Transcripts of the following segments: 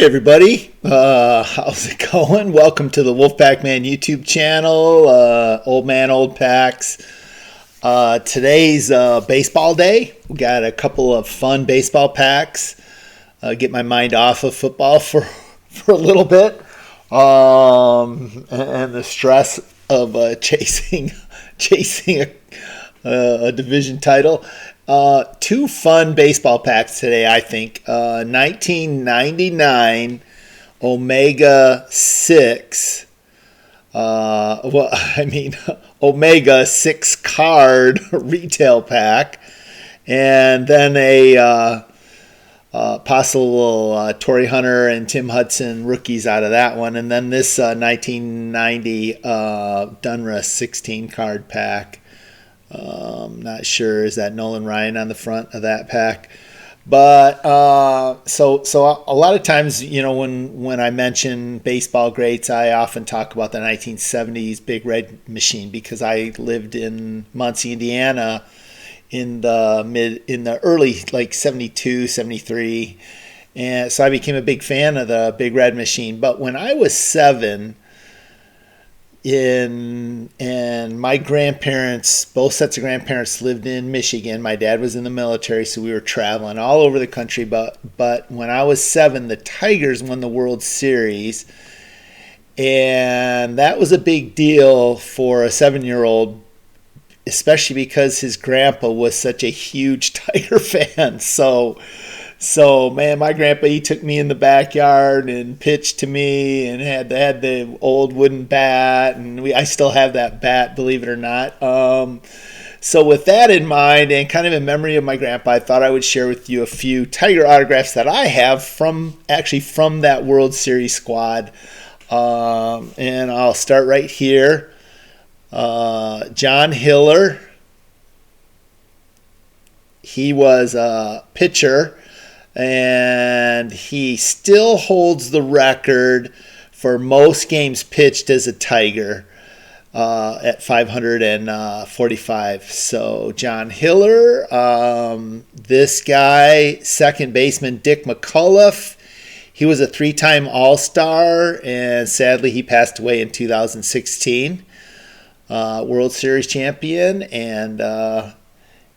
Hey everybody, how's it going? Welcome to the Wolfpack Man YouTube channel, Old Man Old Packs. Today's baseball day. We got a couple of fun baseball packs. Get my mind off of football for a little bit, and the stress of chasing a division title. Two fun baseball packs today, I think. 1999 Omega 6. Omega 6 card retail pack. And then a possible Torii Hunter and Tim Hudson rookies out of that one. And then this 1990 Donruss 16 card pack. Not sure, is that Nolan Ryan on the front of that pack? But so a lot of times, you know, when I mention baseball greats, I often talk about the 1970s Big Red Machine because I lived in Muncie, Indiana in the early, like 72, 73, and so I became a big fan of the Big Red Machine. But when I was 7, and my grandparents, both sets of grandparents, lived in Michigan. My dad was in the military, so we were traveling all over the country. But when I was 7, the Tigers won the World Series, and that was a big deal for a 7-year-old, especially because his grandpa was such a huge Tiger fan. So man, my grandpa, he took me in the backyard and pitched to me and had the old wooden bat, and I still have that bat, believe it or not. So with that in mind and kind of in memory of my grandpa, I thought I would share with you a few Tiger autographs that I have from that World Series squad. And I'll start right here. John Hiller. He was a pitcher, and he still holds the record for most games pitched as a Tiger at 545. So John Hiller, this guy, second baseman Dick McAuliffe, he was a 3-time All-Star, and sadly he passed away in 2016. World Series champion and a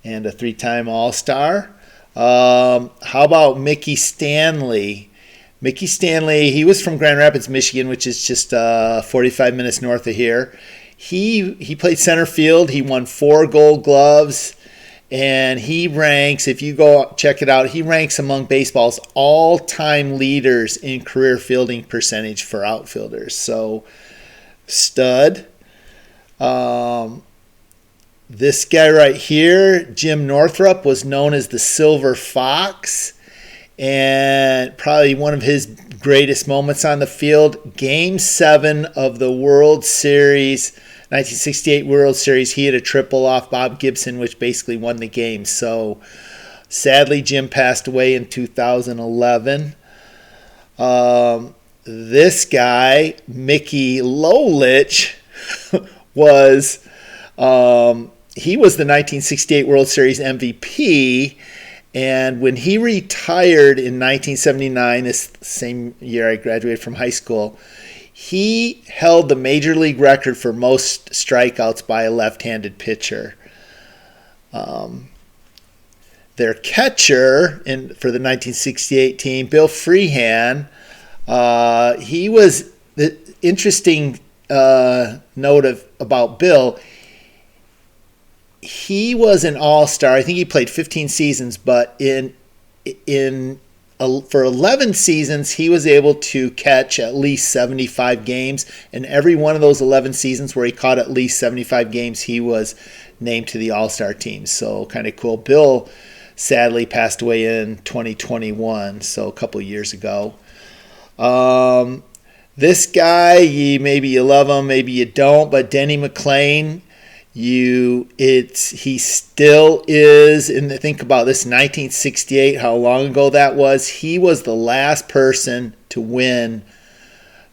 3-time All-Star. How about Mickey Stanley? Mickey Stanley, he was from Grand Rapids, Michigan, which is just 45 minutes north of here. He played center field. He won 4 Gold Gloves, and he ranks, if you go check it out, he ranks among baseball's all-time leaders in career fielding percentage for outfielders. So, stud. This guy right here, Jim Northrup, was known as the Silver Fox, and probably one of his greatest moments on the field, Game 7 of the World Series, 1968 World Series, he had a triple off Bob Gibson, which basically won the game. So sadly, Jim passed away in 2011. This guy, Mickey Lolich, was... he was the 1968 World Series MVP, and when he retired in 1979, this same year I graduated from high school, he held the major league record for most strikeouts by a left-handed pitcher. Their catcher for the 1968 team, Bill Freehan, he was the interesting note about Bill. He was an all-star. I think he played 15 seasons, but for 11 seasons, he was able to catch at least 75 games. And every one of those 11 seasons where he caught at least 75 games, he was named to the all-star team. So kind of cool. Bill sadly passed away in 2021, so a couple years ago. This guy, maybe you love him, maybe you don't, but Denny McLain, he still is, and think about this, 1968, how long ago that was. He was the last person to win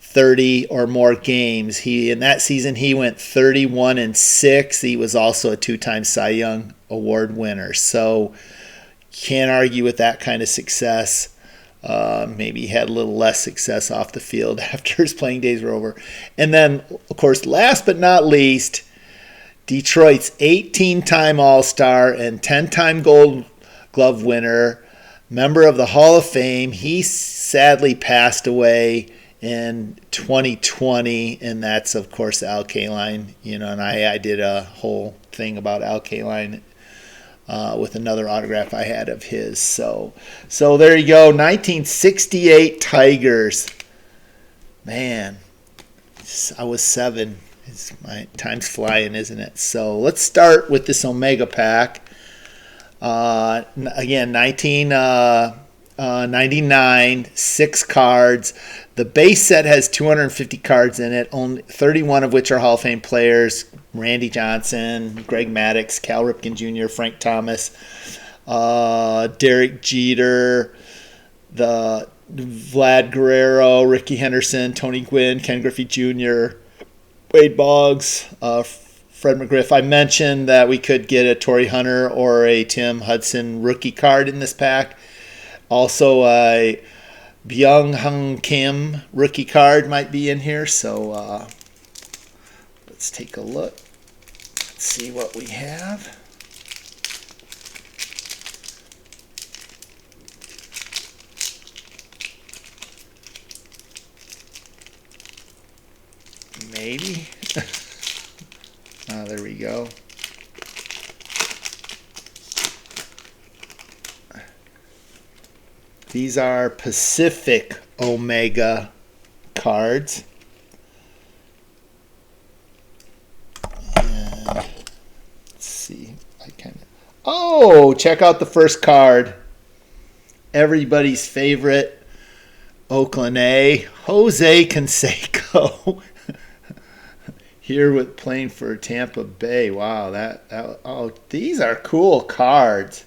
30 or more games. In that season he went 31-6. He was also a 2-time Cy Young Award winner. So can't argue with that kind of success. Maybe he had a little less success off the field after his playing days were over. And then, of course, last but not least, Detroit's 18-time All-Star and 10-time Gold Glove winner, member of the Hall of Fame. He sadly passed away in 2020, and that's, of course, Al Kaline. And I did a whole thing about Al Kaline with another autograph I had of his. So there you go, 1968 Tigers. Man, I was 7. My time's flying, isn't it? So let's start with this Omega pack. Again, 1999, 6 cards. The base set has 250 cards in it, only 31 of which are Hall of Fame players. Randy Johnson, Greg Maddux, Cal Ripken Jr., Frank Thomas, Derek Jeter, the Vlad Guerrero, Ricky Henderson, Tony Gwynn, Ken Griffey Jr., Wade Boggs, Fred McGriff. I mentioned that we could get a Torii Hunter or a Tim Hudson rookie card in this pack. Also, a Byung-Hyun Kim rookie card might be in here. So let's take a look. Let's see what we have. Maybe. There we go. These are Pacific Omega cards. And let's see. Oh, check out the first card. Everybody's favorite Oakland A, Jose Canseco. Here with playing for Tampa Bay. Wow, oh, these are cool cards.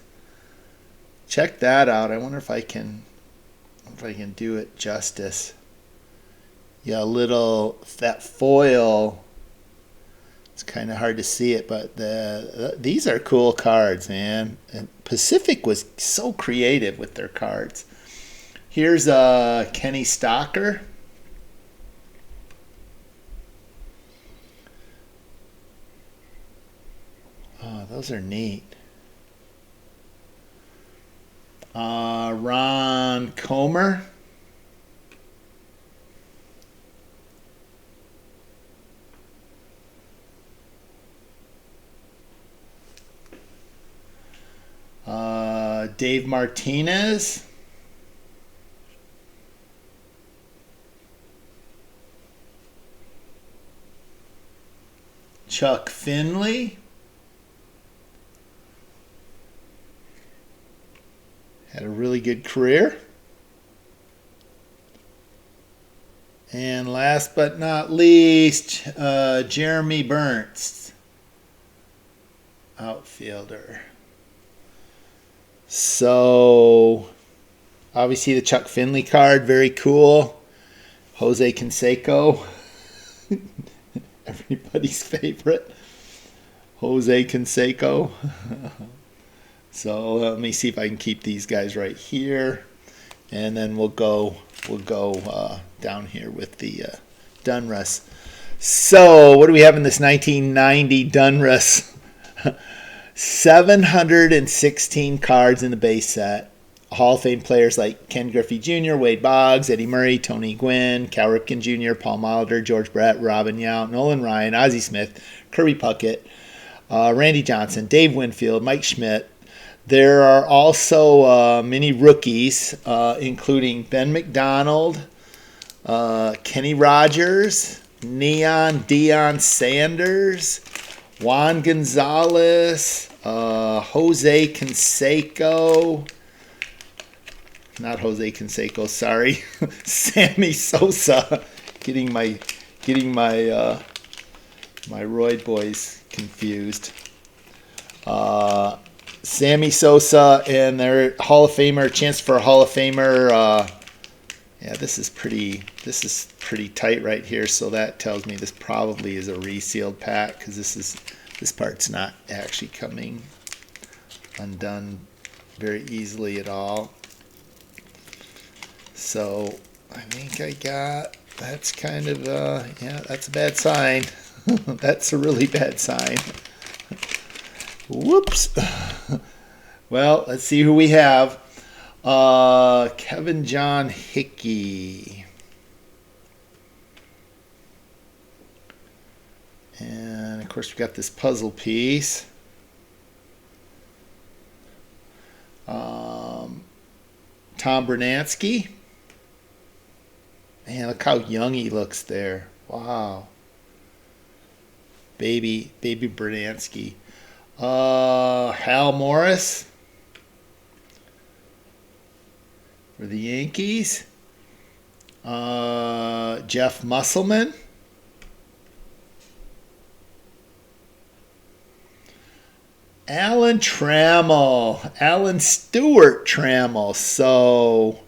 Check that out. I wonder if I can do it justice. Yeah, that foil. It's kind of hard to see it, but these are cool cards, man. And Pacific was so creative with their cards. Here's Kenny Stocker. Oh, those are neat. Ron Comer. Dave Martinez. Chuck Finley. Had a really good career. And last but not least, Jeremy Burns, outfielder. So, obviously the Chuck Finley card, very cool. Jose Canseco, everybody's favorite. Jose Canseco. So let me see if I can keep these guys right here, and then we'll go down here with the Donruss. So what do we have in this 1990 Donruss? 716 cards in the base set. Hall of Fame players like Ken Griffey Jr., Wade Boggs, Eddie Murray, Tony Gwynn, Cal Ripken Jr., Paul Molitor, George Brett, Robin Yount, Nolan Ryan, Ozzie Smith, Kirby Puckett, Randy Johnson, Dave Winfield, Mike Schmidt. There are also many rookies, including Ben McDonald, Kenny Rogers, Neon Deion Sanders, Juan Gonzalez, Jose Canseco, not Jose Canseco, sorry, Sammy Sosa, getting my Royd boys confused. Sammy Sosa and their Hall of Famer, chance for a Hall of Famer. Yeah, this is pretty tight right here. So that tells me this probably is a resealed pack, because this part's not actually coming undone very easily at all. So I think that's kind of, that's a bad sign. That's a really bad sign. Whoops. Well, let's see who we have. Kevin John Hickey. And, of course, we got this puzzle piece. Tom Bernansky. Man, look how young he looks there. Wow. Baby Bernansky. Hal Morris for the Yankees. Jeff Musselman. Alan Stewart Trammell. So,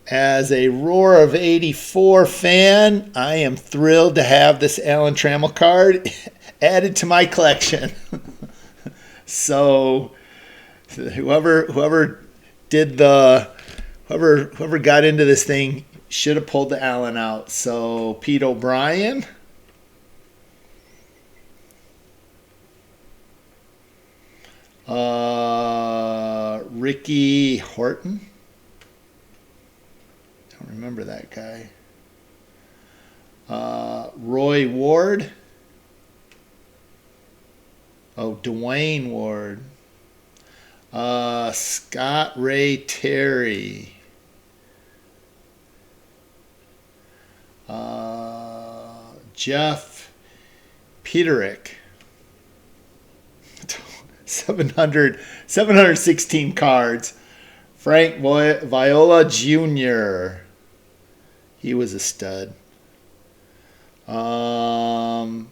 as a Roar of 84 fan, I am thrilled to have this Alan Trammell card added to my collection. So, whoever got into this thing should have pulled the Alan out. So, Pete O'Brien. Ricky Horton. Don't remember that guy. Roy Ward. Oh, Dwayne Ward. Scott Ray Terry. Jeff Peterick. 716 cards. Frank Viola Jr. He was a stud. Cal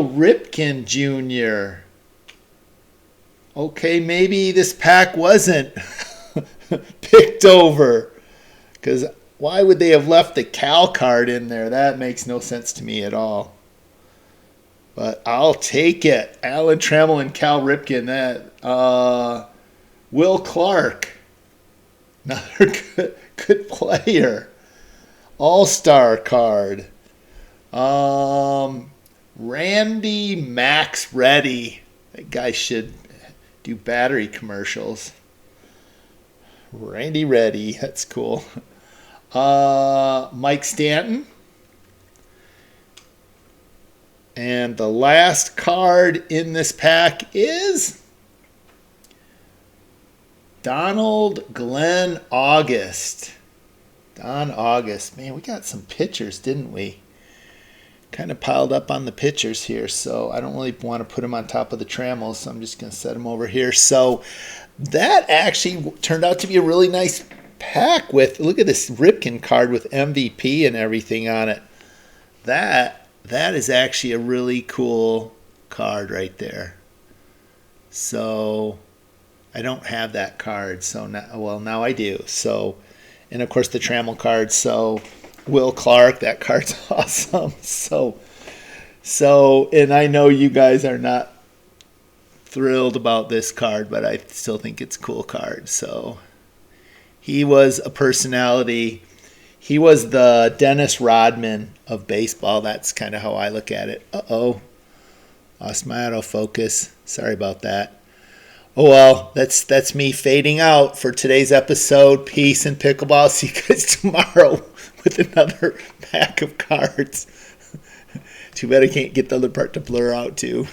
Ripken Jr. Okay, maybe this pack wasn't picked over. Because why would they have left the Cal card in there? That makes no sense to me at all. But I'll take it. Alan Trammell and Cal Ripken. That Will Clark, another good player. All-star card. Randy Max Reddy. That guy should do battery commercials. Randy Reddy. That's cool. Mike Stanton. And the last card in this pack is Donald Glenn August. Don August. Man, we got some pitchers, didn't we? Kind of piled up on the pitchers here, so I don't really want to put them on top of the Trammels, so I'm just going to set them over here. So that actually turned out to be a really nice pack with, look at this Ripken card with MVP and everything on it. That is actually a really cool card right there. So I don't have that card. So now I do. So, and of course the Trammell card. So Will Clark, that card's awesome. So, and I know you guys are not thrilled about this card, but I still think it's a cool card. So he was a personality. He was the Dennis Rodman of baseball. That's kind of how I look at it. Uh-oh. Lost my autofocus. Sorry about that. Oh, well, that's me fading out for today's episode. Peace and pickleball. See you guys tomorrow with another pack of cards. Too bad I can't get the other part to blur out, too.